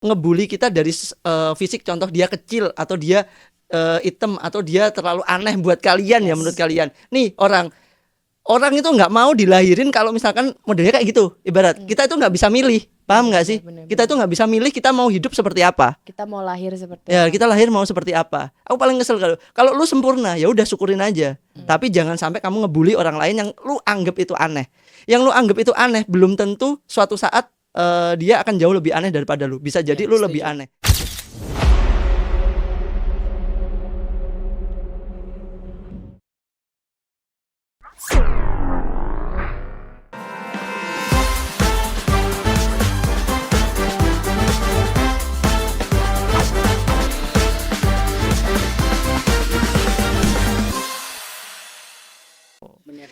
ngebully kita dari fisik, contoh dia kecil atau dia hitam atau dia terlalu aneh buat kalian ya, menurut kalian. Nih orang itu nggak mau dilahirin kalau misalkan modelnya kayak gitu. Ibarat kita itu nggak bisa milih, paham nggak sih? Kita itu nggak bisa milih kita mau hidup seperti apa. Kita mau lahir seperti Ya apa. kita lahir mau seperti apa. Aku paling kesel kalau lu sempurna ya udah syukurin aja. Tapi jangan sampai kamu ngebully orang lain yang lu anggap itu aneh. Yang lu anggap itu aneh belum tentu suatu saat dia akan jauh lebih aneh daripada lu. Bisa jadi lu lebih aneh.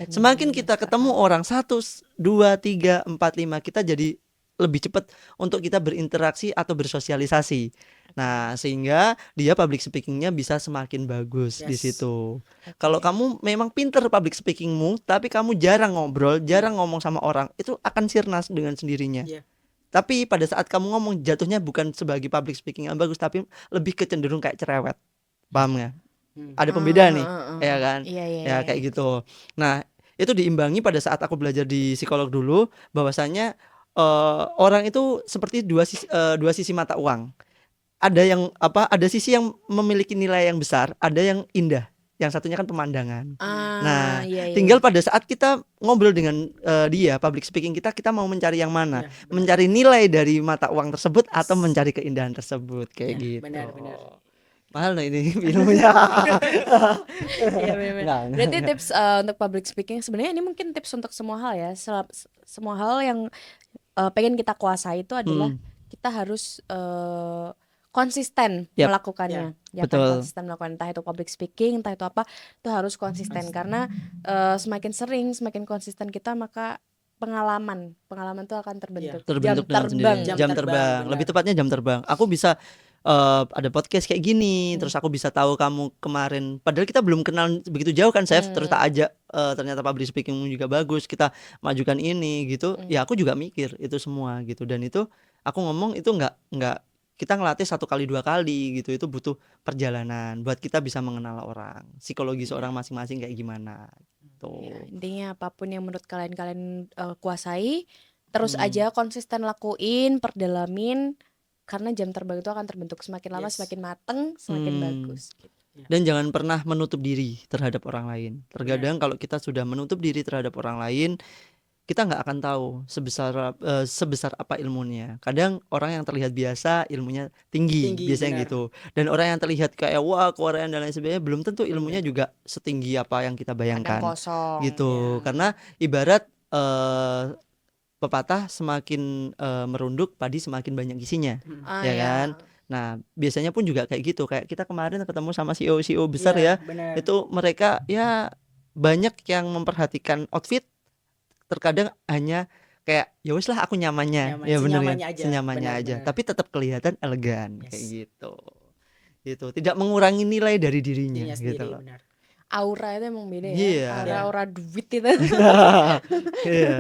Semakin kita ketemu orang 1, 2, 3, 4, 5, kita jadi lebih cepat untuk kita berinteraksi atau bersosialisasi. Nah, sehingga dia public speakingnya bisa semakin bagus di situ. Kalau kamu memang pinter public speakingmu, tapi kamu jarang ngobrol, jarang ngomong sama orang, itu akan sirna dengan sendirinya. Tapi pada saat kamu ngomong, jatuhnya bukan sebagai public speaking yang bagus, tapi lebih kecenderung kayak cerewet. Paham nggak? Ada pembeda nih, ya kan? Ya kayak gitu. Nah, itu diimbangi pada saat aku belajar di psikolog dulu, bahwasanya orang itu seperti dua sisi mata uang. Ada yang ada sisi yang memiliki nilai yang besar, ada yang indah. Yang satunya kan pemandangan. Nah, tinggal pada saat kita ngobrol dengan dia, public speaking kita mau mencari yang mana? Mencari nilai dari mata uang tersebut atau mencari keindahan tersebut, kayak gitu. Benar. Mahal loh ini ilmunya. Iya benar. Berarti tips untuk public speaking sebenarnya ini mungkin tips untuk semua hal ya. Semua hal yang pengen kita kuasai itu adalah kita harus konsisten melakukannya. Betul. Konsisten melakukan, entah itu public speaking, entah itu apa, itu harus konsisten karena semakin sering, semakin konsisten kita, maka pengalaman itu akan terbentuk. Jam terbang. Lebih tepatnya jam terbang. Aku bisa ada podcast kayak gini, terus aku bisa tahu kamu kemarin, padahal kita belum kenal begitu jauh kan, Chef. Terus tak ajak, ternyata public speakingmu juga bagus, kita majukan ini gitu. Ya aku juga mikir itu semua gitu, dan itu aku ngomong itu nggak kita ngelatih 1 kali 2 kali gitu. Itu butuh perjalanan buat kita bisa mengenal orang, psikologi seorang masing-masing kayak gimana gitu. Ya, intinya apapun yang menurut kalian kuasai, terus aja konsisten lakuin, perdalamin, karena jam terbang itu akan terbentuk semakin lama, semakin mateng, semakin bagus gitu. Dan jangan pernah menutup diri terhadap orang lain. Terkadang kalau kita sudah menutup diri terhadap orang lain, kita nggak akan tahu sebesar apa ilmunya. Kadang orang yang terlihat biasa ilmunya tinggi biasanya gitu. Dan orang yang terlihat kayak wah keren dan lain sebagainya, belum tentu ilmunya juga setinggi apa yang kita bayangkan. Kadang kosong gitu. Karena ibarat pepatah, semakin merunduk padi semakin banyak isinya, ya kan? Nah, biasanya pun juga kayak gitu. Kayak kita kemarin ketemu sama CEO besar ya. Benar. Itu mereka ya banyak yang memperhatikan outfit. Terkadang hanya kayak ya wis lah aku nyamannya. Ya bener ya, senyamannya aja. Tapi tetap kelihatan elegan kayak gitu. Gitu. Tidak mengurangi nilai dari dirinya gitu loh. Benar. Aura itu emang beda ya. Aura duit itu.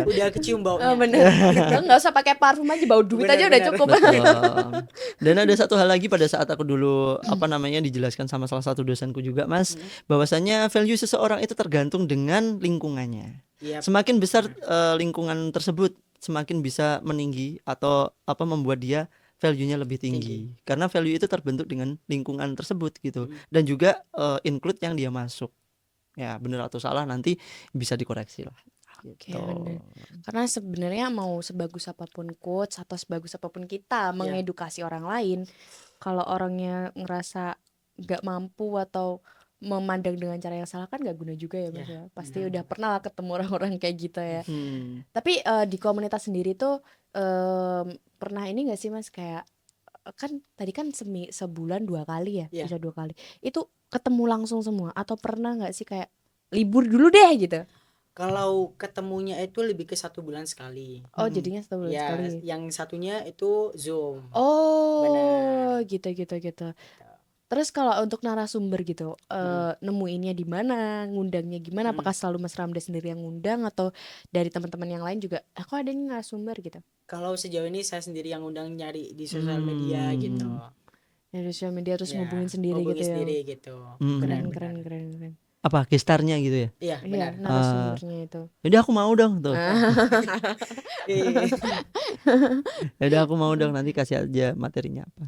Udah kecium baunya. Bener. Nggak usah pakai parfum aja, bau duit aja udah cukup. Dan ada satu hal lagi pada saat aku dulu dijelaskan sama salah satu dosenku juga, Mas, bahwasanya value seseorang itu tergantung dengan lingkungannya. Semakin besar lingkungan tersebut, semakin bisa meninggi atau membuat dia value-nya lebih tinggi. Karena value itu terbentuk dengan lingkungan tersebut gitu. Dan juga include yang dia masuk. Ya, benar atau salah nanti bisa dikoreksi lah. Gitu. Karena sebenarnya mau sebagus apapun quotes atau sebagus apapun kita mengedukasi orang lain, kalau orangnya ngerasa nggak mampu atau memandang dengan cara yang salah kan nggak guna juga ya, Mas ya. Pasti udah pernah lah ketemu orang-orang kayak gitu ya. Tapi di komunitas sendiri tuh pernah ini nggak sih, Mas, kayak kan tadi kan sebulan 2 kali ya, bisa 2 kali. Itu ketemu langsung semua atau pernah nggak sih kayak libur dulu deh gitu? Kalau ketemunya itu lebih ke 1 bulan sekali. Oh, jadinya 1 bulan sekali. Yang satunya itu Zoom. Oh, benar. Gitu. Terus kalau untuk narasumber gitu, nemuinnya di mana, ngundangnya gimana? Apakah selalu Mas Ramdes sendiri yang ngundang atau dari teman-teman yang lain juga? Aku ada nih narasumber gitu. Kalau sejauh ini saya sendiri yang undang nyari di sosial media gitu. Dari sosial media terus Ya, ngubungin sendiri hubungi gitu ya. sendiri gitu. Keren Benar, keren benar. keren keren. Apa gestarnya gitu ya? Iya, Iya, benar. narasumbernya itu. Jadi aku mau dong tuh. Oke. Jadi aku mau dong, nanti kasih aja materinya apa.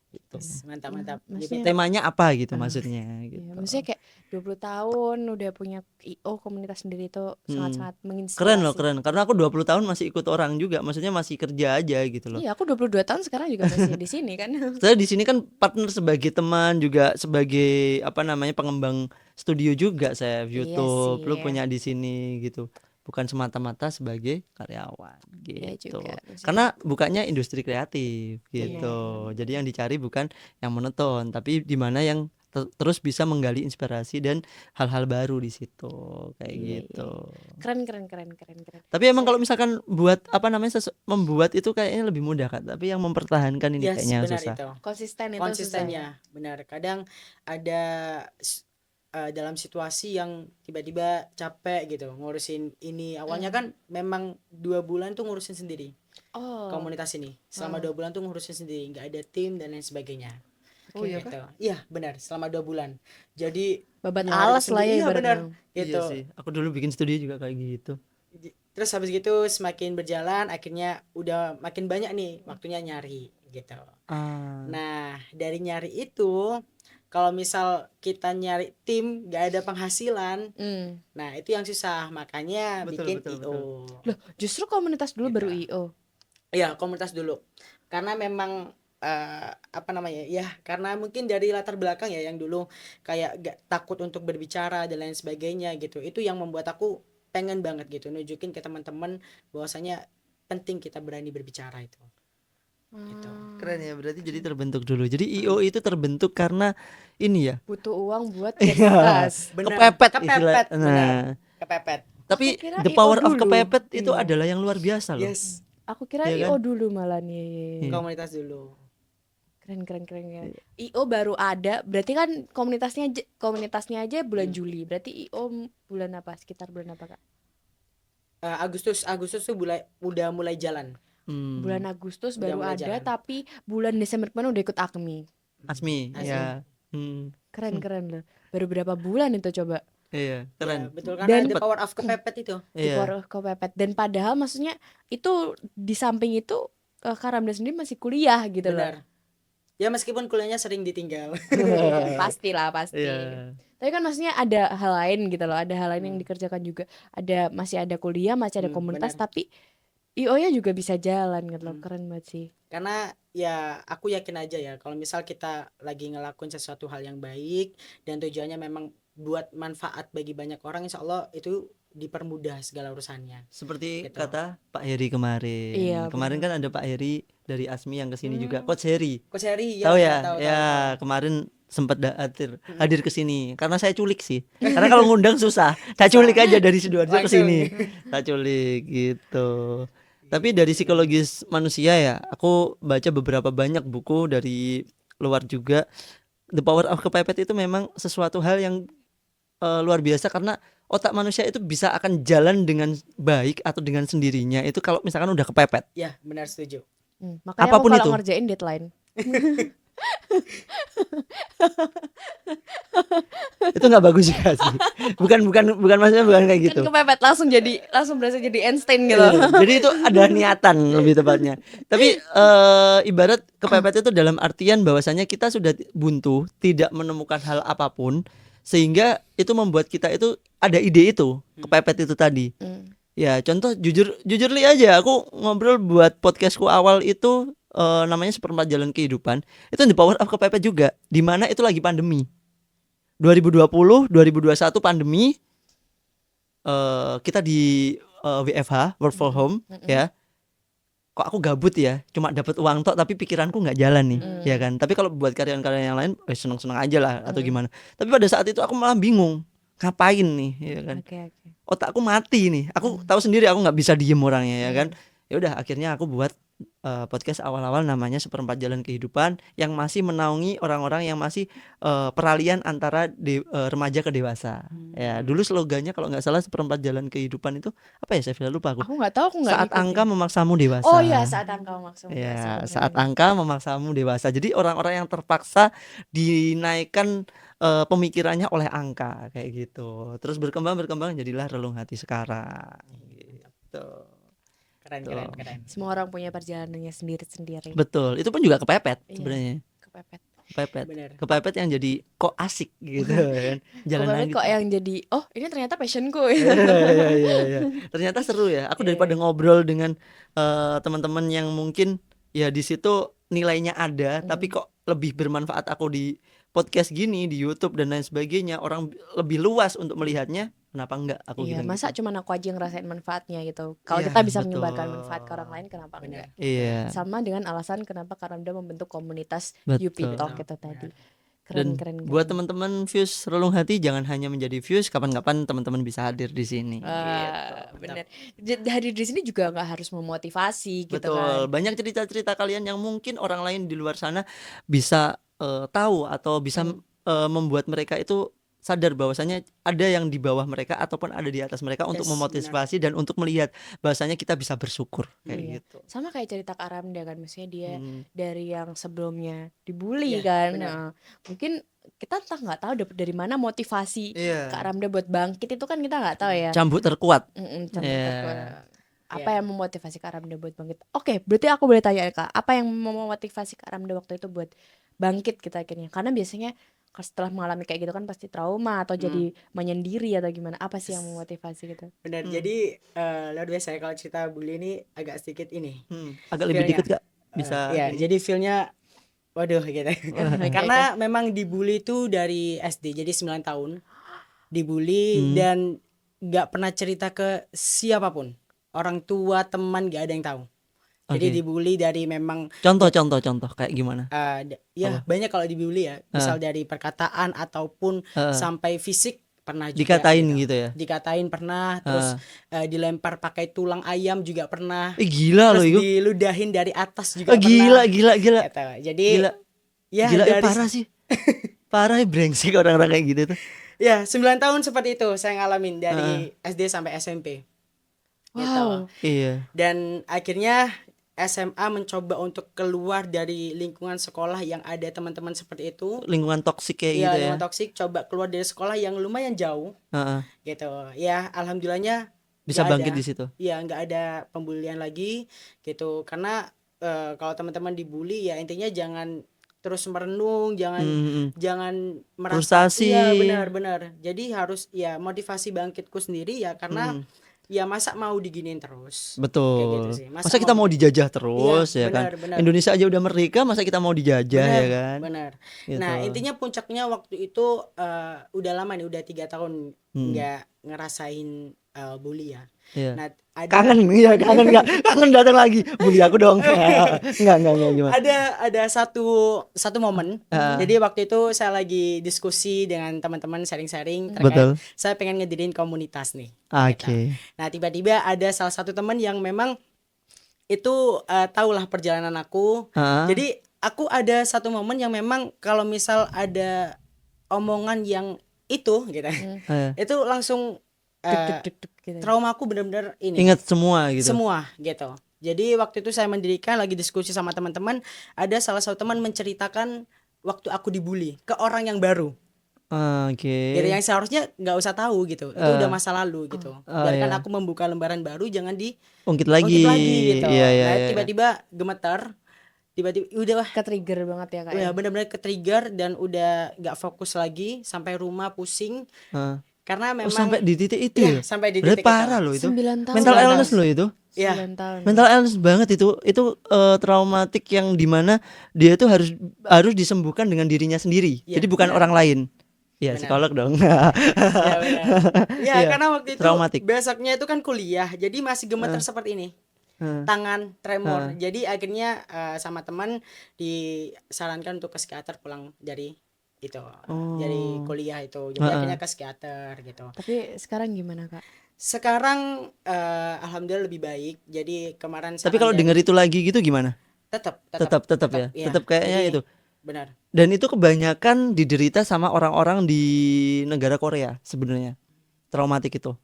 Gitu. Yes, mantap, mantap. Maksudnya- Temanya apa gitu maksudnya Iya, gitu. maksudnya kayak 20 tahun udah punya IO komunitas sendiri itu sangat-sangat menginspirasi. Keren loh, keren. Karena aku 20 tahun masih ikut orang juga, maksudnya masih kerja aja gitu loh. Iya, aku 22 tahun sekarang juga masih di sini kan. Saya di sini kan partner sebagai teman, juga sebagai apa namanya pengembang studio juga saya YouTube. sih. Lu punya di sini gitu. Bukan semata-mata sebagai karyawan Iya gitu. juga, maksudnya. Karena bukannya industri kreatif gitu. Jadi yang dicari bukan yang monoton, tapi di mana yang terus bisa menggali inspirasi dan hal-hal baru di situ kayak Iya, gitu. Keren. Tapi emang kalau misalkan buat apa namanya membuat itu kayaknya lebih mudah kan. Tapi yang mempertahankan ini Yes, kayaknya yang benar susah. itu. Konsisten itu Konsistennya, benar. Kadang ada dalam situasi yang tiba-tiba capek gitu ngurusin ini. Awalnya kan memang 2 bulan tuh ngurusin sendiri susah. Oh. komunitas ini. Selama 2 bulan tuh ngurusin sendiri, nggak ada tim dan lain sebagainya. Oh iya Gitu. Iya, benar. Selama 2 bulan. Jadi Babat nyari alas lah ya sendiri. Iya, benar. ibaratnya. Gitu. Iya sih. Aku dulu bikin studio juga kayak gitu. Terus habis gitu semakin berjalan akhirnya udah makin banyak nih waktunya nyari gitu. Nah, dari nyari itu kalau misal kita nyari tim gak ada penghasilan, nah itu yang susah, makanya bikin IO. Loh, justru komunitas dulu Gitu. baru IO. Iya, komunitas dulu. Karena memang apa namanya ya, karena mungkin dari latar belakang ya yang dulu kayak gak takut untuk berbicara dan lain sebagainya gitu. Itu yang membuat aku pengen banget gitu nunjukin ke teman-teman bahwasanya penting kita berani berbicara itu. Gitu. Keren ya, berarti jadi terbentuk dulu. Jadi IO itu terbentuk karena ini ya. Butuh uang buat Iya. gas. Benar. Kepepet Kepepet, istilah. benar. Nah, Kepepet. tapi Aku kira the IO power of dulu. kepepet itu Iya. adalah yang luar biasa loh. Yes, Aku kira Iya IO kan? dulu malah nih. Iya. komunitas dulu. Keren. IO baru ada, berarti kan komunitasnya aja bulan Juli. Berarti IO bulan apa? Sekitar bulan apa, Kak? Agustus tuh udah mulai jalan. Bulan Agustus Udah baru mulai ada, jalan. tapi bulan Desember kemarin udah ikut AKMI. Asmi, Asmi. ya. Keren loh. Baru berapa bulan itu coba? Iya, keren. Ya, betul, karena Dan- the power of kepepet itu. Di Iya. Power of Kepepet. Dan padahal maksudnya itu di samping itu Kak Ramda sendiri masih kuliah gitu loh. Benar. Ya meskipun kuliahnya sering ditinggal. Pastilah, pasti. Iya. Tapi kan maksudnya ada hal lain gitu loh, ada hal lain yang dikerjakan juga. Masih ada kuliah, masih ada komunitas, benar. tapi IO-nya juga bisa jalan gitu loh. Keren banget sih. Karena ya aku yakin aja ya kalau misal kita lagi ngelakuin sesuatu hal yang baik dan tujuannya memang buat manfaat bagi banyak orang, insya Allah itu dipermudah segala urusannya. Seperti Gitu. kata Pak Heri kemarin. Iya, Kemarin kan ada Pak Heri dari Asmi yang kesini juga. Coach Heri. Coach Heri Tahu ya? tahu. Kemarin sempat hadir ke sini. Karena saya culik sih. Karena kalau ngundang susah. Saya culik aja dari Sidoarjo ke Langsung. sini. Saya culik gitu. Tapi dari psikologis manusia ya, aku baca beberapa banyak buku dari luar juga. The Power of Kepepet itu memang sesuatu hal yang luar biasa, karena otak manusia itu bisa akan jalan dengan baik atau dengan sendirinya itu kalau misalkan udah kepepet. Ya, benar, setuju. Makanya Apapun aku kalau itu. ngerjain deadline. Itu nggak bagus juga sih. Bukan maksudnya bukan kayak gitu. Kan kepepet langsung berasa jadi Einstein gitu. Iya, jadi itu ada niatan lebih tepatnya. Tapi ibarat kepepet itu dalam artian bahwasanya kita sudah buntu, tidak menemukan hal apapun, sehingga itu membuat kita itu ada ide itu, kepepet itu tadi. Ya, contoh jujur li aja, aku ngobrol buat podcastku awal itu namanya Seperempat Jalan Kehidupan. Itu The Power of Kepepet juga, di mana itu lagi pandemi. 2020, 2021 pandemi. Kita di WFH, work from home, ya. Kok aku gabut ya, cuma dapat uang tok tapi pikiranku nggak jalan nih, ya kan. Tapi kalau buat karyawan-karyawan yang lain, seneng-seneng aja lah atau gimana. Tapi pada saat itu aku malah bingung, ngapain nih, ya kan. Oke. Otakku mati nih, aku tahu sendiri aku nggak bisa diem orangnya, ya kan. Ya udah, akhirnya aku buat podcast awal-awal namanya Seperempat Jalan Kehidupan yang masih menaungi orang-orang yang masih peralihan antara remaja ke dewasa. Ya, dulu slogannya kalau nggak salah Seperempat Jalan Kehidupan itu apa ya? Saya lupa aku. Aku nggak tahu, aku nggak Saat angka ngikutin. memaksamu Oh dewasa. iya, saat angka maksudnya dewasa, Ya, benar saat benar. angka memaksamu dewasa. Jadi orang-orang yang terpaksa dinaikkan pemikirannya oleh angka kayak gitu. Terus berkembang jadilah Relung Hati sekarang. Gitu. Keren Tuh. keren keren. Semua orang punya perjalanannya sendiri-sendiri. Betul. Itu pun juga kepepet Iya. sebenarnya. Kepepet. Kepepet. Bener. Kepepet yang jadi kok asik gitu kan. Jalan Kepepet lagi. kok yang jadi, oh ini ternyata passionku. Iya. Ternyata seru ya. Aku Iya. daripada ngobrol dengan teman-teman yang mungkin ya di situ nilainya ada, tapi kok lebih bermanfaat aku di podcast gini, di YouTube dan lain sebagainya, orang lebih luas untuk melihatnya. Kenapa enggak aku Iya, bilang masa gitu. cuman aku aja ngerasain manfaatnya gitu. Kalau Iya, kita bisa menyebarkan betul. manfaat ke orang lain, kenapa Benar. enggak? Iya, Sama dengan alasan kenapa Karamda membentuk komunitas betul. Yupi Talk Betul, itu tadi. benar. Keren Dan keren buat keren. teman-teman Fuse Relung Hati, jangan hanya menjadi Fuse, kapan-kapan teman-teman bisa hadir di sini. Wah, Gitu. bener. Hadir di sini juga nggak harus memotivasi gitu Betul, kan. banyak cerita-cerita kalian yang mungkin orang lain di luar sana bisa tahu atau bisa membuat mereka itu sadar bahwasanya ada yang di bawah mereka ataupun ada di atas mereka untuk Yes, memotivasi dan untuk melihat bahwasanya kita bisa bersyukur kayak Iya. gitu. Sama kayak cerita Kak Ramda kan, maksudnya dia Hmm. dari yang sebelumnya dibully Iya, kan. benar. Nah, mungkin kita entah nggak tahu dapet dari mana motivasi Iya. Kak Ramda buat bangkit itu kan kita nggak tahu ya. Cambuk terkuat. Contoh Iya. apa Iya. yang memotivasi Kak Ramda buat bangkit? Oke, berarti aku boleh tanya ya, Kak, apa yang memotivasi Kak Ramda waktu itu buat bangkit kita akhirnya? Karena biasanya setelah mengalami kayak gitu kan pasti trauma atau jadi menyendiri atau gimana? Apa sih yang memotivasi gitu? Benar. Jadi luar biasa ya kalau cerita bully ini agak sedikit ini. Agak lebih Feel-nya. dikit Kak, bisa. Ya, ini. jadi feel-nya waduh gitu. Karena memang dibully itu dari SD, jadi 9 tahun dibully dan nggak pernah cerita ke siapapun, orang tua, teman, nggak ada yang tahu. Jadi Oke. dibully dari memang Contoh kayak gimana? ya banyak kalau dibully ya, misal dari perkataan ataupun sampai fisik pernah juga Dikatain gitu. gitu ya. Dikatain pernah, terus dilempar pakai tulang ayam juga pernah. Gila loh Terus itu. diludahin dari atas juga Gila. pernah. Gitu. Jadi Gila. ya Gila, dari parah sih. Parah ya, brengsek orang-orang kayak gitu tuh. ya 9 tahun seperti itu saya ngalamin dari SD sampai SMP. Gitu. Wow. Iya. Dan akhirnya SMA mencoba untuk keluar dari lingkungan sekolah yang ada teman-teman seperti itu. Lingkungan toksik kayak Iya, gitu ya. lingkungan toksik, coba keluar dari sekolah yang lumayan jauh Heeh. gitu. Ya, alhamdulillahnya Bisa nggak bangkit ada. di situ. Iya, nggak ada pembulian lagi gitu. Karena kalau teman-teman dibully ya intinya jangan terus merenung, jangan merasa Frustasi. iya benar. Jadi harus ya motivasi bangkitku sendiri ya karena ya masa mau diginiin terus. Kayak Betul. gitu sih. Masa kita mau dijajah terus Iya, ya kan? benar. Indonesia aja udah merdeka, masa kita mau dijajah ya kan? Benar. Gitu. Nah, intinya puncaknya waktu itu udah lama nih, udah 3 tahun nggak ngerasain bully ya. Iya. Nah, kangen nggak? Kangen datang lagi. Bully aku dong. Enggak gimana? Ada satu momen. Jadi waktu itu saya lagi diskusi dengan teman-teman sharing-sharing terkait Betul. saya pengen ngedirin komunitas nih. Oke. Nah, tiba-tiba ada salah satu teman yang memang itu tahulah perjalanan aku. Jadi aku ada satu momen yang memang kalau misal ada omongan yang itu gitu. Itu langsung Duk, gitu. trauma aku benar-benar ini. Ingat semua gitu. Semua gitu. Jadi waktu itu saya mendirikan lagi diskusi sama teman-teman, ada salah satu teman menceritakan waktu aku dibully ke orang yang baru. Oke. Jadi yang seharusnya nggak usah tahu gitu. Itu udah masa lalu gitu. Biarkan aku membuka lembaran baru, jangan ungkit lagi gitu. Iya. Tiba-tiba gemetar. Tiba-tiba udah Ke-trigger banget ya, Kak. ya benar-benar ke-trigger dan udah nggak fokus lagi, sampai rumah pusing. Karena memang sampai di titik itu ya, ya? sampai di Berarti titik parah itu. loh itu. 9 tahun. Mental 9 illness loh itu. Ya. 9 tahun. Mental illness banget itu traumatik yang dimana dia tuh harus disembuhkan dengan dirinya sendiri. Ya, jadi bukan benar. orang lain. Ya, Benar. psikolog dong. Ya benar. Ya Iya, karena waktu itu traumatik. besoknya itu kan kuliah, jadi masih gemeter seperti ini. Tangan tremor. Jadi akhirnya sama teman disarankan untuk ke psikiater pulang dari itu dari Oh. kuliah itu. Jadi Heeh. akhirnya ke psikiater gitu. Tapi sekarang gimana Kak? Sekarang alhamdulillah lebih baik. Jadi kemarin Tapi saran kalau denger dari itu lagi gitu gimana? tetap tetap Tetap tetap ya. ya. Tetap kayaknya Jadi itu. benar. Dan itu kebanyakan diderita sama orang-orang di negara Korea sebenarnya. Traumatik itu.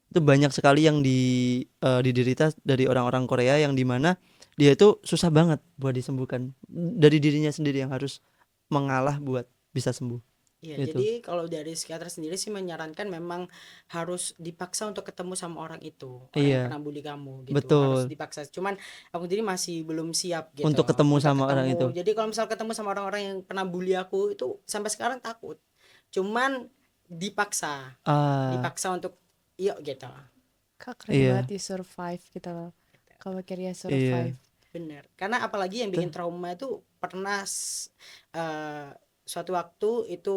Itu banyak sekali yang diderita dari orang-orang Korea yang dimana dia itu susah banget buat disembuhkan. Dari dirinya sendiri yang harus mengalah buat bisa sembuh. Iya, Gitu. jadi kalau dari psikiater sendiri sih menyarankan memang harus dipaksa untuk ketemu sama orang itu, orang yang Iya, pernah bully kamu gitu, harus betul. dipaksa. Cuman aku sendiri masih belum siap gitu Untuk ketemu untuk sama orang itu. ketemu. Jadi kalau misal ketemu sama orang-orang yang pernah bully aku itu sampai sekarang takut. Cuman dipaksa, Ah, dipaksa untuk yuk gitu. Kak keren iya, banget you survive gitu loh. Kamu akhirnya iya. survive. Bener. Karena apalagi yang bikin Tuh. trauma itu pernah suatu waktu itu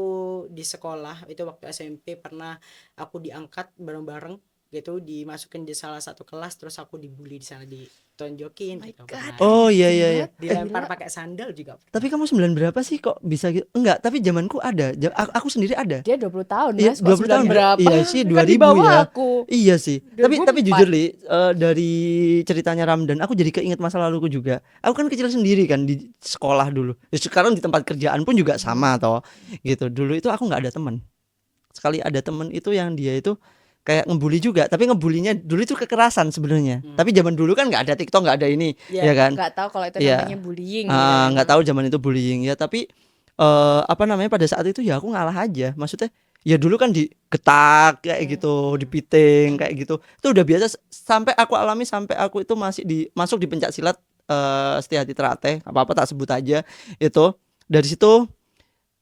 di sekolah, itu waktu SMP pernah aku diangkat bareng-bareng gitu, dimasukin di salah satu kelas, terus aku dibully di sana, Oh ditonjokin my gitu god, pernah. Oh iya traumatic iya iya. banget. Dilempar Gila. pakai sandal juga Tapi pernah. kamu 9 berapa sih kok bisa gitu? Enggak, tapi zamanku ada. Aku sendiri ada. Dia 20 tahun Iya, Mas, kok 20 9 tahun berapa? iya sih Kan di 2000 bawah ya. aku. Iya sih. Tapi jujur 2004. Li, dari ceritanya Ramdan aku jadi keinget masa laluku juga. Aku kan kecil sendiri kan di sekolah dulu. Ya, sekarang di tempat kerjaan pun juga sama toh. Gitu. Dulu itu aku nggak ada teman. Sekali ada teman itu yang dia itu kayak ngebully juga, tapi ngebulinya dulu itu kekerasan sebenarnya. Tapi zaman dulu kan nggak ada TikTok, nggak ada ini, ya Ya, kan? Nggak tahu kalau itu namanya Iya. bullying gitu kan. Nggak tahu zaman itu bullying ya, tapi apa namanya pada saat itu ya aku ngalah aja. Maksudnya ya dulu kan digetak kayak gitu, dipiting kayak gitu. Itu udah biasa sampai aku alami sampai aku itu masih masuk di pencak silat Setia Hati Terate, apa-apa tak sebut aja itu. Dari situ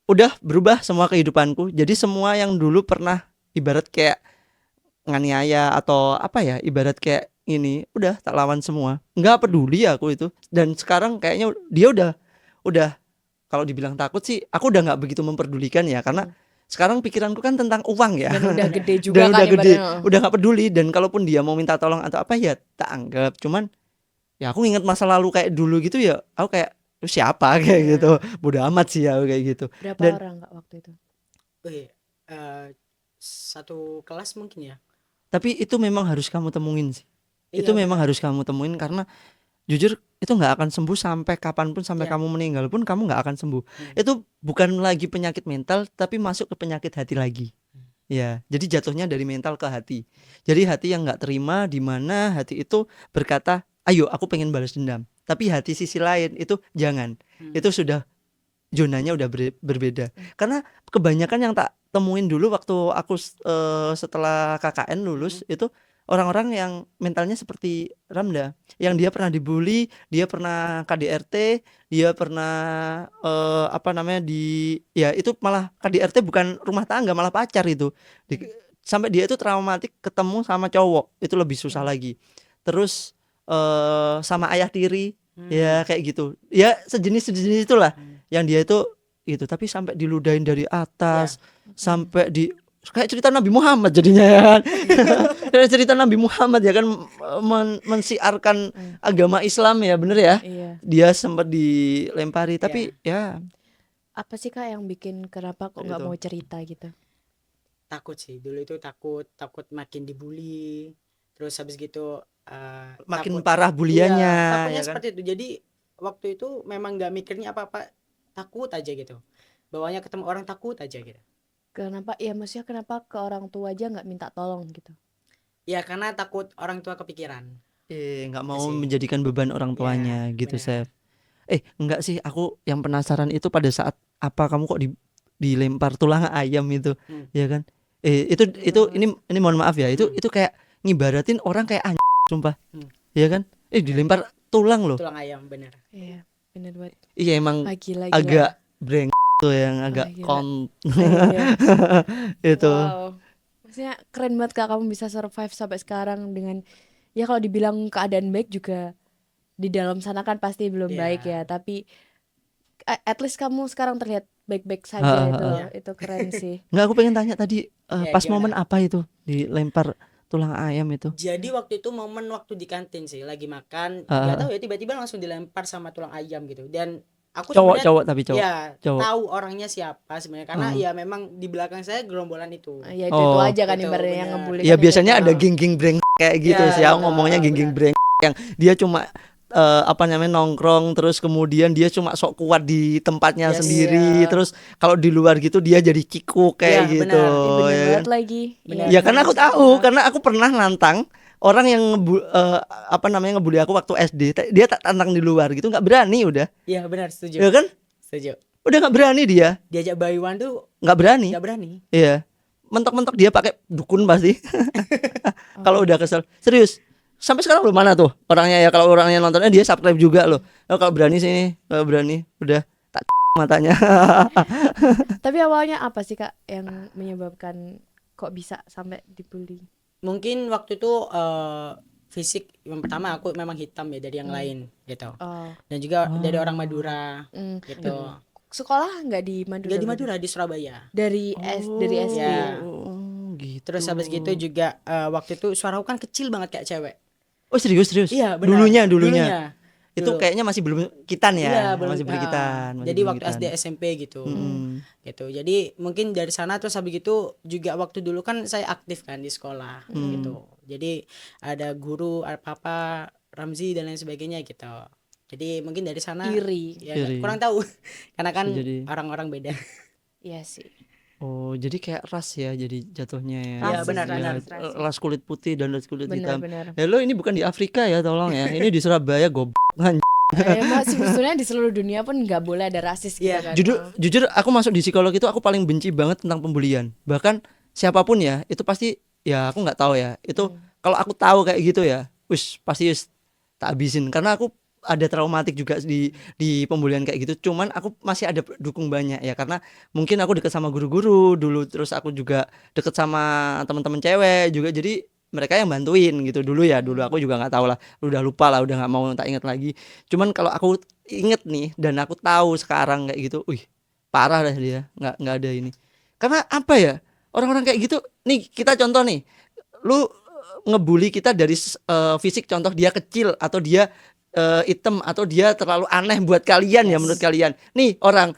udah berubah semua kehidupanku. Jadi semua yang dulu pernah ibarat kayak nganiaya atau apa ya, ibarat kayak ini udah tak lawan semua. Nggak peduli aku itu. Dan sekarang kayaknya dia udah kalau dibilang takut sih aku udah nggak begitu memperdulikan ya, karena sekarang pikiranku kan tentang uang ya. Dan udah benar. gede Dan juga udah kan gede, ibaratnya. udah nggak peduli. Dan kalaupun dia mau minta tolong atau apa ya tak anggap. Cuman ya aku ingat masa lalu kayak dulu gitu ya, aku kayak "Lu siapa?" kayak gitu. Bodoh amat sih ya kayak gitu. Berapa Dan orang Kak waktu itu? Wih, satu kelas mungkin ya. tapi itu memang harus kamu temuin sih. Itu Iya memang benar. harus kamu temuin karena jujur itu nggak akan sembuh sampai kapanpun, sampai Ya. kamu meninggal pun kamu nggak akan sembuh. Itu bukan lagi penyakit mental tapi masuk ke penyakit hati lagi. Ya, jadi jatuhnya dari mental ke hati. Jadi hati yang nggak terima, di mana hati itu berkata, ayo aku pengen balas dendam. Tapi hati sisi lain itu jangan. Itu sudah zonanya udah berbeda. Karena kebanyakan yang tak temuin dulu waktu aku setelah KKN lulus itu orang-orang yang mentalnya seperti Ramda, yang dia pernah dibully, dia pernah KDRT, dia pernah apa namanya ya itu malah KDRT bukan rumah tangga, malah pacar itu. Sampai dia itu traumatik ketemu sama cowok, itu lebih susah lagi. Terus sama ayah tiri, ya kayak gitu. Ya sejenis itulah yang dia itu tapi sampai diludahin dari atas sampai di kayak cerita Nabi Muhammad jadinya ya kan. Kayak cerita Nabi Muhammad ya kan, mensiarkan agama Islam ya, bener ya. Iya. Dia sempat dilempari tapi ya Apa sih Kak yang bikin kenapa kok nggak itu. mau cerita gitu? Takut sih dulu itu, takut makin dibully, terus habis gitu Makin takut. parah buliannya Takutnya ya kan. seperti itu. Jadi waktu itu memang nggak mikirnya apa-apa, takut aja gitu, bawahnya ketemu orang takut aja gitu. Kenapa? Ya maksudnya kenapa ke orang tua aja nggak minta tolong gitu? Ya karena takut orang tua kepikiran Nggak itu mau sih. menjadikan beban orang Ya tuanya gitu, benar. Chef. Enggak sih, aku yang penasaran itu pada saat apa kamu kok dilempar tulang ayam itu, ya kan? Itu ini mohon maaf ya, itu kayak ngibaratin orang kayak sumpah. Ya kan? Dilempar tulang loh. Tulang ayam benar. Iya, bener banget. Iya emang Gila. agak breng tuh yang agak Gila. Iya. itu. Wow. Maksudnya keren banget Kak kamu bisa survive sampai sekarang dengan ya kalau dibilang keadaan baik juga di dalam sana kan pasti belum baik ya, tapi at least kamu sekarang terlihat baik-baik saja itu loh. Itu keren sih. Enggak, aku pengen tanya tadi pas gimana? momen apa itu dilempar tulang ayam itu? Jadi waktu itu momen waktu di kantin sih lagi makan, nggak tahu ya tiba-tiba langsung dilempar sama tulang ayam gitu. Dan aku Cowok, sebenarnya cowok tapi cowok. ya Cowok. tahu orangnya siapa sebenarnya karena Hmm. ya memang di belakang saya gerombolan itu. Ya itu Oh. aja kan Itu ibaratnya yang benar. ngebully Ya kan biasanya itu. ada geng-geng breng kayak gitu Ya, sih. Aku betul, ngomongnya geng-geng benar. breng yang dia cuma apa namanya nongkrong terus kemudian dia cuma sok kuat di tempatnya Yes. sendiri Iya. terus kalau di luar gitu dia jadi cikuk kayak Ya, gitu. benar. Ih, bener ya banget kan? lagi. Benar. Iya, Ya karena aku bener. tahu karena aku pernah nantang orang yang apa namanya ngebully aku waktu SD. Dia tak tantang di luar gitu nggak berani udah. Iya benar, setuju. Ya kan? Setuju. Udah nggak berani dia. Diajak bayuan tuh Nggak berani. nggak berani. Iya. Mentok-mentok dia pakai dukun pasti. Kalau udah kesel. Serius. Sampai sekarang belum mana tuh orangnya ya kalau orangnya nontonnya dia subscribe juga loh. Kalau berani sini, kalau berani udah tak matanya. Tapi awalnya apa sih Kak yang menyebabkan kok bisa sampai dibully? Mungkin waktu itu fisik yang pertama aku memang hitam ya dari yang lain gitu. Oh. Dan juga dari orang Madura Mm. gitu. Sekolah nggak di Madura? Gak di berarti? Madura, di Surabaya. Dari dari SD. Ya. Oh, gitu. Terus habis gitu juga waktu itu suaraku kan kecil banget kayak cewek. Oh serius serius. Iya benar. Dulunya. Itu Dulu. kayaknya masih belum kitan ya. Iya, belum, masih berkitan. masih jadi belum waktu kitan. SD SMP gitu. Mm. Gitu. Jadi mungkin dari sana terus habis gitu juga waktu dulu kan saya aktif kan di sekolah gitu. Jadi ada guru, ada papa, Ramzi dan lain sebagainya gitu. Jadi mungkin dari sana Iri. ya Iri. kurang tahu karena kan Bisa jadi. orang-orang beda. Iya sih. Oh, jadi kayak ras ya jadi jatuhnya ya. Iya, Rasis, benar, Ya, benar. rasis. ras kulit putih dan ras kulit hitam. Benar-benar. Ya lo ini bukan di Afrika ya, tolong ya. Ini di Surabaya goblok. Mbak sebetulnya di seluruh dunia pun nggak boleh ada rasis gitu Iya. kan. Jujur aku masuk di psikolog itu aku paling benci banget tentang pembulian. Bahkan siapapun ya, itu pasti ya aku nggak tahu ya. Itu kalau aku tahu kayak gitu ya, pasti tak habisin karena aku ada traumatik juga di pembulian kayak gitu. Cuman aku masih ada dukung banyak ya karena mungkin aku deket sama guru-guru dulu terus aku juga deket sama teman-teman cewek juga jadi mereka yang bantuin gitu dulu ya dulu aku juga nggak tahu lah udah lupa lah udah nggak mau tak ingat lagi cuman kalau aku inget nih dan aku tahu sekarang kayak gitu parah dah dia nggak ada ini karena apa ya orang-orang kayak gitu nih kita contoh nih lu ngebully kita dari fisik contoh dia kecil atau dia hitam atau dia terlalu aneh buat kalian ya Yes. menurut kalian nih orang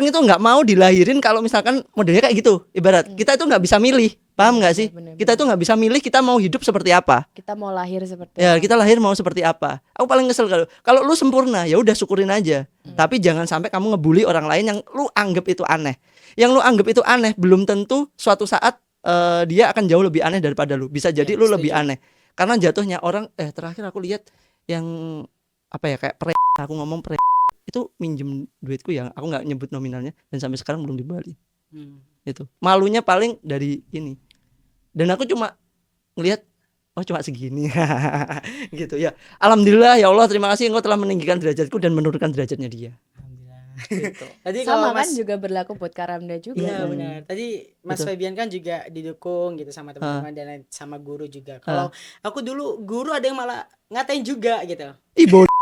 itu nggak mau dilahirin kalau misalkan modelnya kayak gitu ibarat kita itu nggak bisa milih paham nggak sih Bener-bener. kita itu nggak bisa milih kita mau hidup seperti apa Kita mau lahir seperti ya apa? kita lahir mau seperti apa aku paling kesel kalau lu sempurna ya udah syukurin aja tapi jangan sampai kamu ngebully orang lain yang lu anggap itu aneh yang lu anggap itu aneh belum tentu suatu saat dia akan jauh lebih aneh daripada lu bisa jadi Ya, lu lebih setuju. aneh karena jatuhnya orang terakhir aku lihat yang apa ya kayak aku ngomong itu minjem duitku ya aku nggak nyebut nominalnya dan sampai sekarang belum dibalik itu malunya paling dari ini dan aku cuma ngelihat oh cuma segini gitu ya alhamdulillah ya Allah terima kasih engkau telah meninggikan derajatku dan menurunkan derajatnya dia Alhamdulillah. gitu. Tadi Sama kalau kan Mas juga berlaku buat Karamda juga. Iya benar. Tadi Mas Betul. Febian kan juga didukung gitu sama teman-teman dan lain- sama guru juga. Kalau aku dulu guru ada yang malah ngatain juga gitu. ih bodoh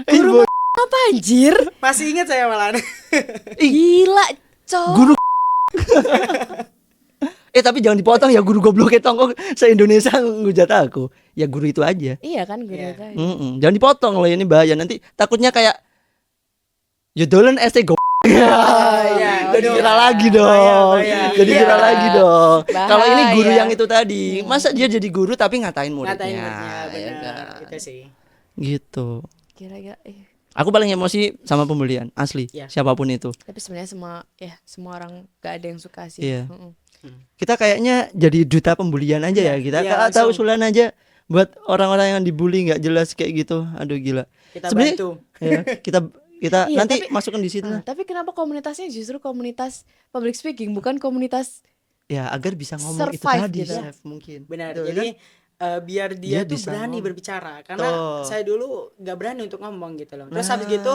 ih bodoh Apa anjir? Masih ingat saya malah. Gila, cowok. guru tapi jangan dipotong ya guru goblok tongkok se-Indonesia ngujat aku ya guru itu aja Iya kan guru Iya. tadi. jangan dipotong loh ini bahaya nanti takutnya kayak ya dolen ST go Iya, jadi aduh. viral lagi dong Bahaya. jadi Iya. viral lagi dong Bahaya. kalau ini guru yang itu tadi masa dia jadi guru tapi ngatain muridnya Ngatain muridnya ya benar. kan? Itu sih. gitu Kira-kira aku paling emosi sama pembulian asli Iya. siapapun itu tapi sebenarnya semua orang gak ada yang suka sih. Iya. Mm-mm. kita kayaknya jadi duta pembulian aja ya kita Iya, tahu langsung. usulan aja buat orang-orang yang dibully nggak jelas kayak gitu aduh gila Kita Sebenarnya- bantu. ya, kita Iya, nanti tapi- masukkan di situ lah. Tapi kenapa komunitasnya justru komunitas public speaking bukan komunitas Ya agar bisa ngomong itu survive tadi gitu. Chef, mungkin Benar. Betul, Jadi biar Dia dia tuh bisa berani ngomong. berbicara karena Tuh. saya dulu nggak berani untuk ngomong gitu loh. Terus habis Nah. gitu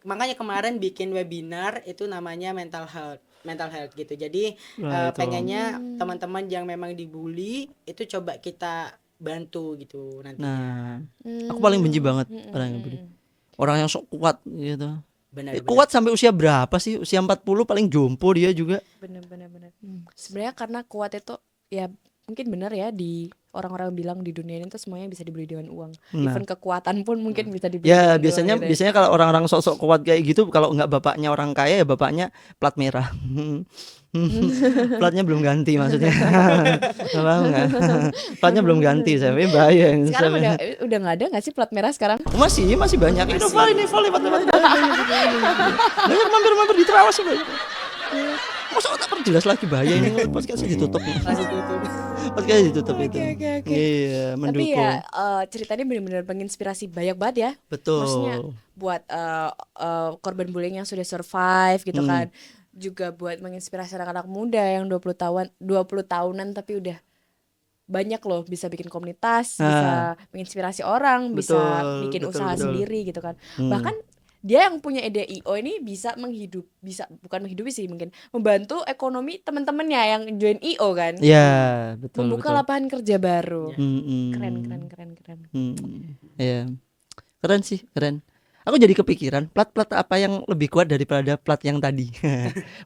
makanya kemarin bikin webinar itu namanya mental health gitu. Jadi Wah, itu. pengennya teman-teman yang memang dibully itu coba kita bantu gitu nanti. Nah aku paling benci banget orang yang bully orang yang sok kuat gitu Benar. kuat sampai usia berapa sih usia 40 paling jompo dia juga bener-bener. Sebenarnya karena kuat itu ya mungkin benar ya di orang-orang bilang di dunia ini tuh semuanya bisa dibeli dengan uang. Nah. Even kekuatan pun mungkin bisa dibeli Ya dengan uang gitu. biasanya kalau orang-orang sok-sok kuat kayak gitu, kalau nggak bapaknya orang kaya ya bapaknya plat merah. Platnya belum ganti maksudnya. Paham nggak? Platnya belum ganti, saya ini bahaya. Sekarang udah nggak ada nggak sih plat merah sekarang? Masih banyak. Ini lewat. Banyak mampir di terawas banyak. Masa tak perjelas lagi bahaya ini podcast ditutup. Masih tutup. Podcast ditutup itu. Oke. Iya, Tapi mendukung. ya ceritanya benar-benar menginspirasi banyak banget ya. Betul. Maksudnya buat korban bullying yang sudah survive gitu kan. Juga buat menginspirasi anak-anak muda yang 20 tahunan tapi udah banyak loh, bisa bikin komunitas, bisa menginspirasi orang, bisa bikin usaha sendiri gitu kan. Bahkan dia yang punya ide IO ini bisa bukan menghidupi sih, mungkin membantu ekonomi teman-temannya yang join IO kan. Iya, betul. Membuka lapangan kerja baru. Keren. Iya. Keren sih, keren. Aku jadi kepikiran plat apa yang lebih kuat daripada plat yang tadi.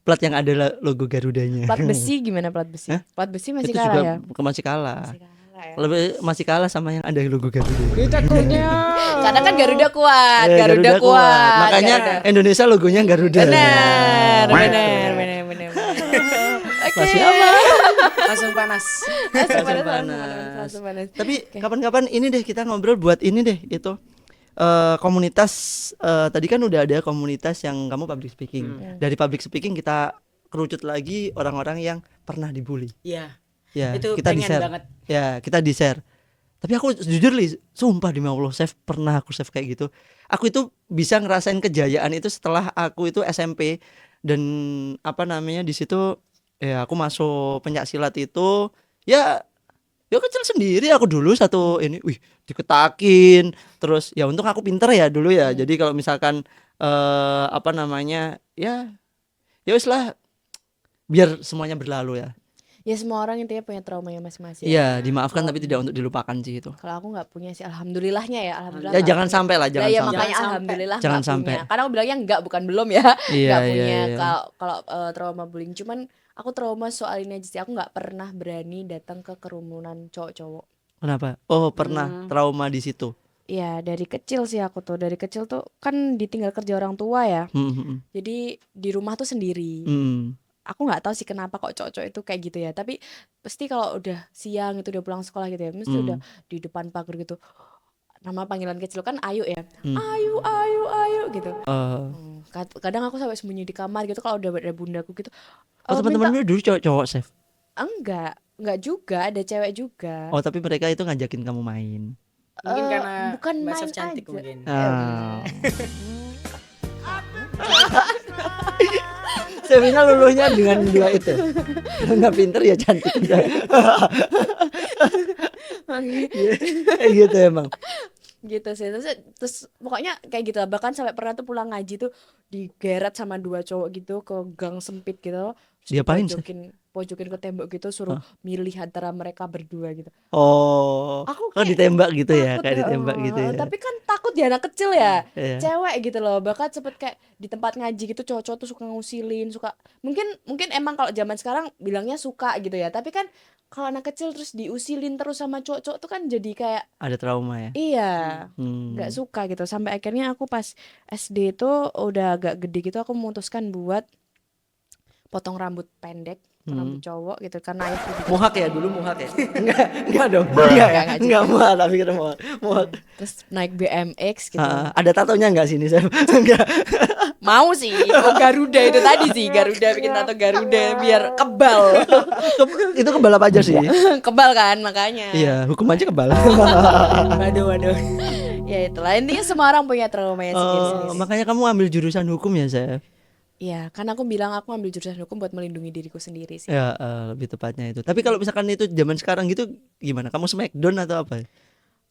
Plat yang ada logo Garudanya. Plat besi gimana plat besi? Plat besi masih Itu kalah juga ya? masih kalah. Ya. Masih kalah sama yang ada logo Garuda. Kita kunyah. Karena kan Garuda kuat, Ya, Garuda kuat. Makanya Garuda. Indonesia logonya Garuda. Benar. Oke. Masih aman. Langsung panas. Langsung panas. Tapi kapan-kapan ini deh kita ngobrol buat ini deh itu. Komunitas tadi kan udah ada komunitas yang kamu public speaking. Dari public speaking kita kerucut lagi orang-orang yang pernah dibully. Iya. Ya, Itu kita pengen di-share. banget. Ya, kita di-share. Tapi aku jujur sumpah demi Allah, pernah aku kayak gitu. Aku itu bisa ngerasain kejayaan itu setelah aku itu SMP dan di situ ya aku masuk pencaksilat itu ya kecil sendiri aku dulu diketakin, terus ya untung aku pinter ya dulu ya. Jadi kalau misalkan ya wis lah, biar semuanya berlalu ya. Ya semua orang intinya punya traumanya masing-masing. Iya, dimaafkan tapi tidak untuk dilupakan sih itu. Kalau aku nggak punya sih, alhamdulillahnya ya, alhamdulillah. Ya nggak jangan punya. sampai lah, jangan Ya sampai. makanya alhamdulillah Jangan nggak sampai. punya. Karena aku bilangnya enggak, bukan belum ya. Iya, Nggak iya, punya. iya. Kalau trauma bullying, cuman aku trauma soal ini aja sih. Aku nggak pernah berani datang ke kerumunan cowok-cowok. Kenapa? Oh, pernah trauma di situ. Iya, dari kecil sih aku tuh. Dari kecil tuh kan ditinggal kerja orang tua ya. Jadi di rumah tuh sendiri. Aku nggak tahu sih kenapa kok cowok-cowok itu kayak gitu ya. Tapi pasti kalau udah siang itu udah pulang sekolah gitu ya, mesti udah di depan pagar gitu. Nama panggilan kecil kan Ayu ya. Ayu gitu. Kadang aku sampai sembunyi di kamar gitu kalau udah ada bundaku gitu. Oh, teman-temanmu dulu cowok-cowok, Chef? Enggak juga, ada cewek juga. Oh, tapi mereka itu ngajakin kamu main. Mungkin karena bukan Mbak main Saf cantik aja. mungkin. Sevina luluhnya dengan dua itu. Nggak pinter ya cantik. Kayak gitu emang. Gitu sih. Terus pokoknya kayak gitu lah. Bahkan sampai pernah tuh pulang ngaji tuh digeret sama dua cowok gitu ke gang sempit gitu. Diapain, Pojokin ke tembok gitu, suruh milih antara mereka berdua gitu. Oh, Aku kayak ditembak gitu ya, kayak ditembak gitu ya. Tapi kan takut dia anak kecil ya, Iya. cewek gitu loh. Bahkan sempet kayak di tempat ngaji gitu cowok-cowok tuh suka ngusilin, mungkin emang kalau zaman sekarang bilangnya suka gitu ya. Tapi kan kalau anak kecil terus diusilin terus sama cowok-cowok tuh kan jadi kayak Ada trauma ya. iya, nggak suka gitu. Sampai akhirnya aku pas SD itu udah agak gede gitu, aku memutuskan buat potong rambut pendek, rambut cowok gitu karena ayahku juga Muhak ya dulu muhak ya? Enggak dong. Enggak Enggak muhak, tapi kira muhak. terus naik BMX gitu. Ada tatonya enggak sini, Chef? Enggak. Mau sih, Garuda itu tadi sih, Garuda bikin tato Garuda biar kebal. Itu kebal apa aja sih? Kebal kan makanya. Iya, hukum aja kebal. Waduh. Ya itulah, intinya semua orang punya traumanya sendiri-sendiri. Makanya kamu ambil jurusan hukum ya, Chef? Iya, karena aku bilang aku ambil jurusan hukum buat melindungi diriku sendiri sih. Ya, lebih tepatnya itu. Tapi kalau misalkan itu zaman sekarang gitu gimana? Kamu smackdown atau apa?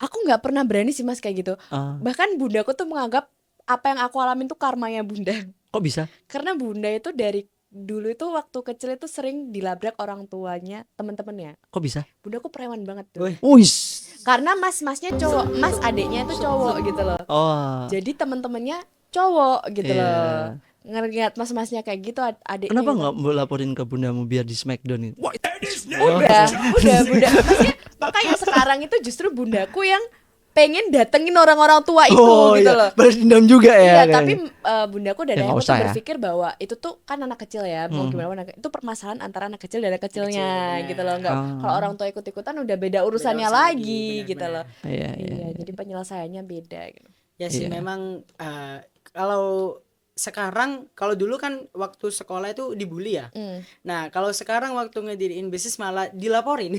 Aku nggak pernah berani sih mas kayak gitu. Bahkan bundaku tuh menganggap apa yang aku alamin tuh karmanya bunda. Kok bisa? Karena bunda itu dari dulu itu waktu kecil itu sering dilabrak orang tuanya, teman-temannya. Kok bisa? Bundaku preman banget tuh. Wis. Karena mas-masnya cowok, mas adiknya itu cowok gitu loh. Oh. Jadi teman-temannya cowok gitu loh. Ngeliat mas-masnya kayak gitu adiknya. Kenapa gitu. nggak mau laporin ke bundamu biar di smackdown itu? Udah bunda. Maksudnya Makanya sekarang itu justru bundaku yang pengen datengin orang-orang tua itu Oh gitu iya, loh. balas dendam juga ya Iya, tapi kayaknya. bundaku dan Ya nggak ayahku usah tuh ya. berpikir bahwa itu tuh kan anak kecil ya, mau Hmm. gimana pun itu permasalahan antara anak kecil dan anak Kecil, kecilnya gitu loh. benar. Nggak, kalau orang tua ikut-ikutan udah beda urusannya urusan lagi, lagi gitu loh. benar-benar. Iya, iya. Iya, jadi penyelesaiannya beda gitu. Ya sih Iya. memang kalau sekarang, kalau dulu kan waktu sekolah itu dibully ya. Nah, kalau sekarang waktu ngediriin bisnis malah dilaporin.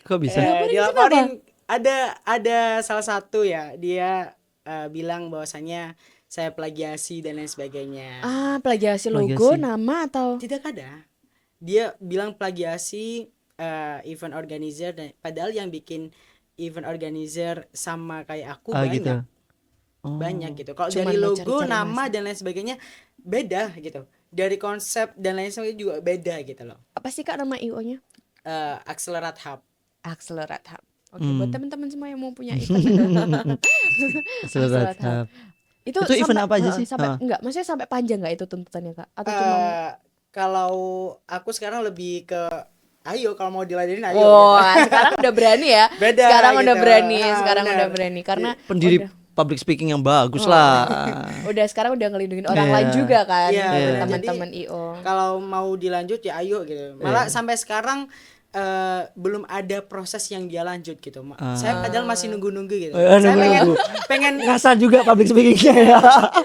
Kok bisa? Dilaporin ada salah satu ya, dia bilang bahwasannya saya plagiasi dan lain sebagainya. Plagiasi logo, Plagiasi. nama atau Tidak ada. Dia bilang plagiasi event organizer, dan padahal yang bikin event organizer sama kayak aku banyak. Gitu. Oh. Banyak gitu. Kalau Cuman dari mau logo, cari-cari nama masa. dan lain sebagainya beda gitu. Dari konsep dan lain sebagainya juga beda gitu loh. apa sih Kak nama IO-nya? Accelerat Hub. Accelerat Hub. Oke, buat teman-teman semua yang mau punya event Accelerat Accelerat Hub. Hub. Itu Itu event sampai apa aja sih? sampai Ah. enggak, maksudnya sampai panjang enggak itu tuntutannya Kak? Atau cuma Kalau aku sekarang lebih ke ayo kalau mau diladenin ayo Wah, sekarang udah berani ya. Beda Sekarang udah gitu. berani, Ah, sekarang benar. udah berani karena Pendiri udah, public speaking yang bagus lah. udah sekarang udah ngelindungin orang Iya. lain juga kan, Iya, benar. teman-teman IO. Kalau mau dilanjut ya ayo gitu. Malah sampai sekarang belum ada proses yang dia lanjut gitu. Saya padahal masih nunggu-nunggu gitu. Saya pengen Ngasah juga public speakingnya ya.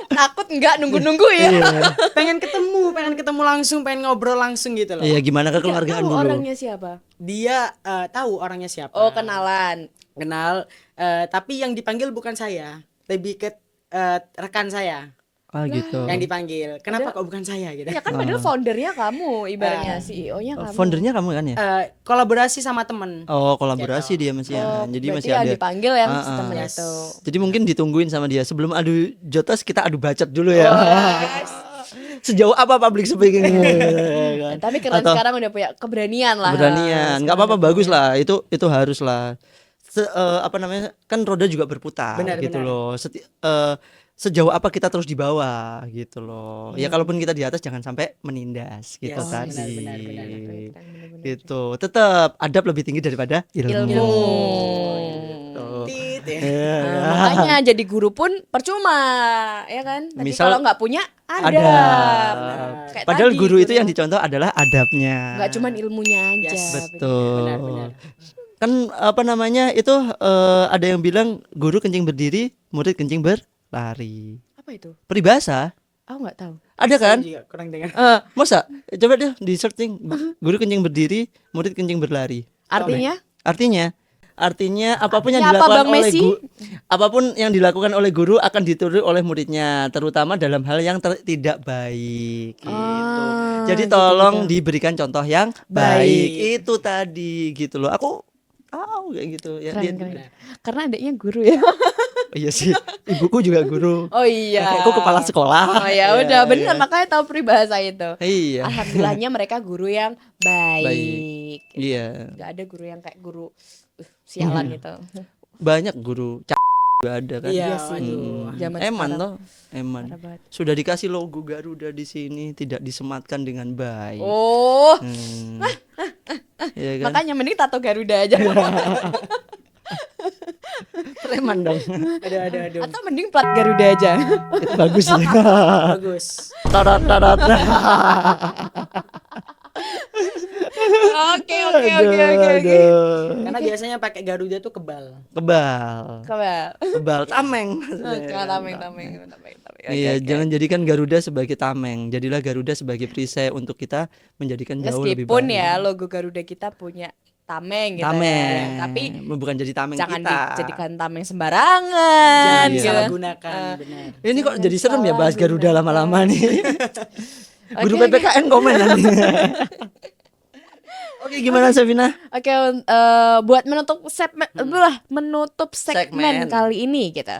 Takut enggak nunggu-nunggu ya. pengen ketemu langsung, pengen ngobrol langsung gitu loh. Iya, gimana Nggak kekeluargaan tahu dulu? orangnya siapa? Dia tahu orangnya siapa. Oh, kenalan. Kenal, tapi yang dipanggil bukan saya, lebih ke rekan saya Gitu. yang dipanggil. Kenapa kok bukan saya gitu? Ya kan padahal foundernya kamu, ibaratnya CEO-nya kamu. Foundernya kamu kan ya? Kolaborasi sama temen. Oh, kolaborasi dia masih ya. Jadi Berarti masih yang ada. dipanggil yang Ah, ah. temen Yes. itu. Jadi mungkin ditungguin sama dia. Sebelum adu jotos kita adu bacot dulu ya. Sejauh apa public speaking? Tapi kalian sekarang udah punya keberanian lah. Keberanian. Nggak apa-apa, bagus lah. Itu harus lah. Apa namanya? Kan roda juga berputar Benar, gitu benar. loh. Sejauh apa kita terus di bawah gitu loh. Ya kalaupun kita di atas jangan sampai menindas gitu Yes, tadi. benar. Benar-benar. Gitu. Tetap adab lebih tinggi daripada ilmu. Gitu. Tit, ya. Ya, Nah, makanya jadi guru pun percuma, ya kan? Tapi Misal kalau nggak punya ada. adab. Kayak Padahal tadi, guru itu yang dicontoh adalah adabnya. nggak cuman ilmunya aja. Yes, Betul. Benar. Kan apa namanya itu ada yang bilang guru kencing berdiri, murid kencing berlari. Apa itu? Peribahasa. Aku nggak tahu. Ada kan? Saya juga kurang dengar. Masa? Coba deh di searching. Guru kencing berdiri, murid kencing berlari. Artinya? Artinya apapun yang Artinya apa, dilakukan Bang oleh Messi? apapun yang dilakukan oleh guru akan ditiru oleh muridnya, terutama dalam hal yang tidak baik gitu. Jadi gitu, tolong gitu. diberikan contoh yang baik. Itu tadi gitu loh. Aku tahu kayak gitu ya. Keren. Karena adiknya guru ya. Oh iya sih, ibuku juga guru. Oh iya. Kakekku kepala sekolah. Oh ya udah bener, makanya tahu peribahasa itu. Iya. Alhamdulillahnya mereka guru yang baik. Iya. Gak ada guru yang kayak guru sialan gitu. Banyak guru juga ada kan. Iya, sih. waduh. Zaman Eman sekarang. toh, eman. Parah banget. Sudah dikasih logo Garuda di sini, tidak disematkan dengan baik. Oh, Iya kan? makanya mending tato Garuda aja. Preman dong. Aduh. Atau mending plat Garuda aja. Itu bagus sih. Bagus. Tarat. Oke. Aduh. Karena biasanya pakai Garuda tuh kebal. Kebal. Kebal. Tameng. Tameng. Iya, jangan jadikan Garuda sebagai tameng. Jadilah Garuda sebagai perisai untuk kita menjadikan jauh lebih Meskipun baik. ya logo Garuda kita punya tameng gitu Tameng. ya. Tapi bukan jadi tameng jangan kita. dijadikan tameng sembarangan. Jangan Iya. disalahgunakan, benar. Ini kok jadi serem ya bahas salah Garuda gunakan. lama-lama nih. Guru Oke. PPKN komen nanti. Oke, gimana Sevina? Oke, buat menutup segmen Segmen. kali ini gitu.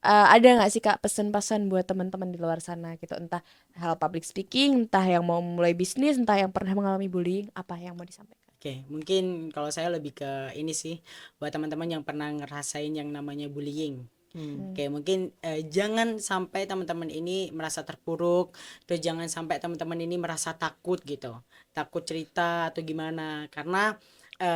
Ada nggak sih Kak pesan-pesan buat teman-teman di luar sana gitu, entah hal public speaking, entah yang mau mulai bisnis, entah yang pernah mengalami bullying, apa yang mau disampaikan? Oke, mungkin kalau saya lebih ke ini sih, buat teman-teman yang pernah ngerasain yang namanya bullying. Oke, mungkin jangan sampai teman-teman ini merasa terpuruk, terus jangan sampai teman-teman ini merasa takut gitu, takut cerita atau gimana, karena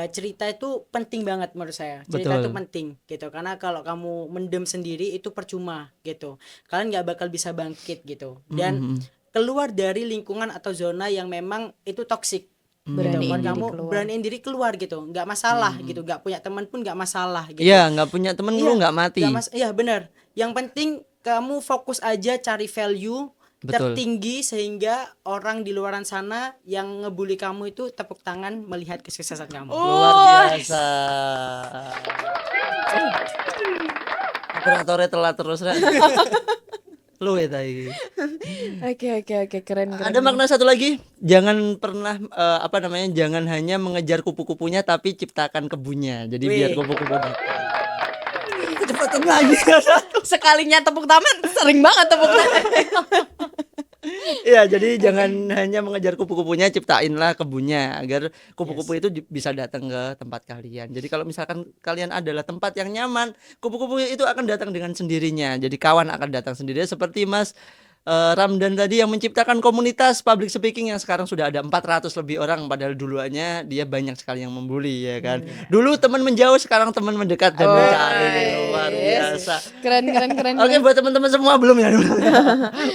cerita itu penting banget menurut saya. Cerita itu Betul. penting gitu. Karena kalau kamu mendem sendiri itu percuma gitu. Kalian nggak bakal bisa bangkit gitu. Dan Mhm. keluar dari lingkungan atau zona yang memang itu toksik gitu. Beraniin Kalau diri kamu keluar. beraniin diri keluar gitu, nggak masalah gitu. Nggak punya teman pun nggak masalah gitu. Iya, nggak punya temen lu Iya, nggak mati. iya benar. Yang penting kamu fokus aja cari value Betul. tertinggi sehingga orang di luaran sana yang ngebully kamu itu tepuk tangan melihat kesuksesan kamu. Luar biasa. Operatornya telat terus kan. Lu ya tadi. Oke, keren. Ada makna satu lagi, jangan pernah jangan hanya mengejar kupu-kupunya tapi ciptakan kebunnya. Jadi biar Wih. kupu-kupu datang. Kecepatan lagi. Sekalinya tepuk tangan, sering banget tepuk tangan. Iya, jadi jangan hanya mengejar kupu-kupunya, ciptainlah kebunnya agar kupu-kupu itu bisa datang ke tempat kalian. Jadi kalau misalkan kalian adalah tempat yang nyaman, kupu-kupu itu akan datang dengan sendirinya. Jadi kawan akan datang sendiri seperti Mas Ramdan tadi yang menciptakan komunitas public speaking yang sekarang sudah ada 400 lebih orang, padahal duluannya dia banyak sekali yang membuli ya kan. Dulu teman menjauh, sekarang teman mendekat dan mencari. Luar biasa. Keren. Oke, buat teman-teman semua belum ya?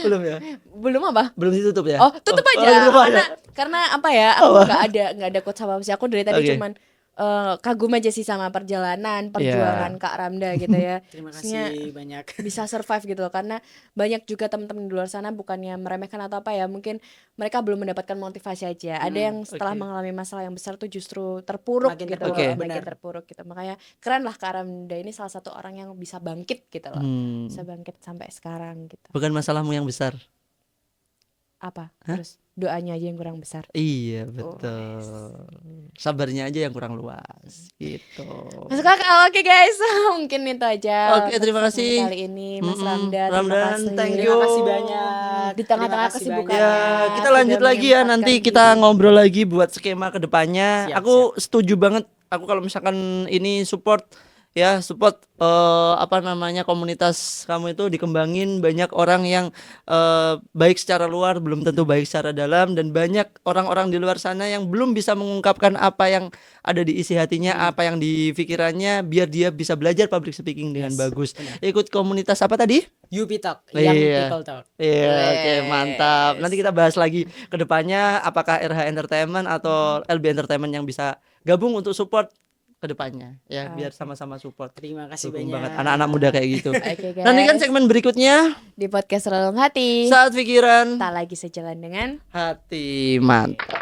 Belum ya? Belum apa? Belum ditutup ya? Oh, tutup aja. tutup aja. Karena apa ya? Aku nggak ada quotes apa sih. Aku dari tadi Oke. cuman kagum aja sih sama perjuangan Kak Ramda gitu ya. Terima Maksudnya kasih banyak. bisa survive gitu loh, karena banyak juga teman-teman di luar sana bukannya meremehkan atau apa ya, mungkin mereka belum mendapatkan motivasi aja. Ada yang setelah oke. mengalami masalah yang besar tuh justru terpuruk Makin gitu terpuruk, loh, benar. makin terpuruk gitu. Makanya keren lah Kak Ramda ini salah satu orang yang bisa bangkit gitu loh. Bisa bangkit sampai sekarang gitu. Bukan masalahmu yang besar. Apa? Terus doanya aja yang kurang besar. Iya, betul. Sabarnya aja yang kurang luas gitu. Masuk akal. Oke guys, mungkin itu aja. Oke, terima podcast kasih. kali ini Mas Mm-mm. Ramda. Terima Ramdan, kasih. thank you. Terima kasih banyak. Di tengah-tengah Terima kasih kesibukannya. Ya, banyak. kita sudah lanjut lagi ya, nanti menyempatkan kita diri. ngobrol lagi buat skema ke depannya. Siap, Aku setuju banget. Aku kalau misalkan ini support komunitas kamu itu dikembangin, banyak orang yang baik secara luar belum tentu baik secara dalam, dan banyak orang-orang di luar sana yang belum bisa mengungkapkan apa yang ada di isi hatinya, apa yang di pikirannya, biar dia bisa belajar public speaking dengan bagus. Ikut komunitas apa tadi? UP Talk, Young Iya. People Talk. Iya, oke, mantap. Nanti kita bahas lagi ke depannya apakah RH Entertainment atau LB Entertainment yang bisa gabung untuk support ke depannya ya, biar sama-sama support. Terima kasih Dukung banyak. banget anak-anak muda kayak gitu. Oke guys. Nanti kan segmen berikutnya Di podcast Relung Hati. saat pikiran Tak lagi sejalan dengan hati, mantap.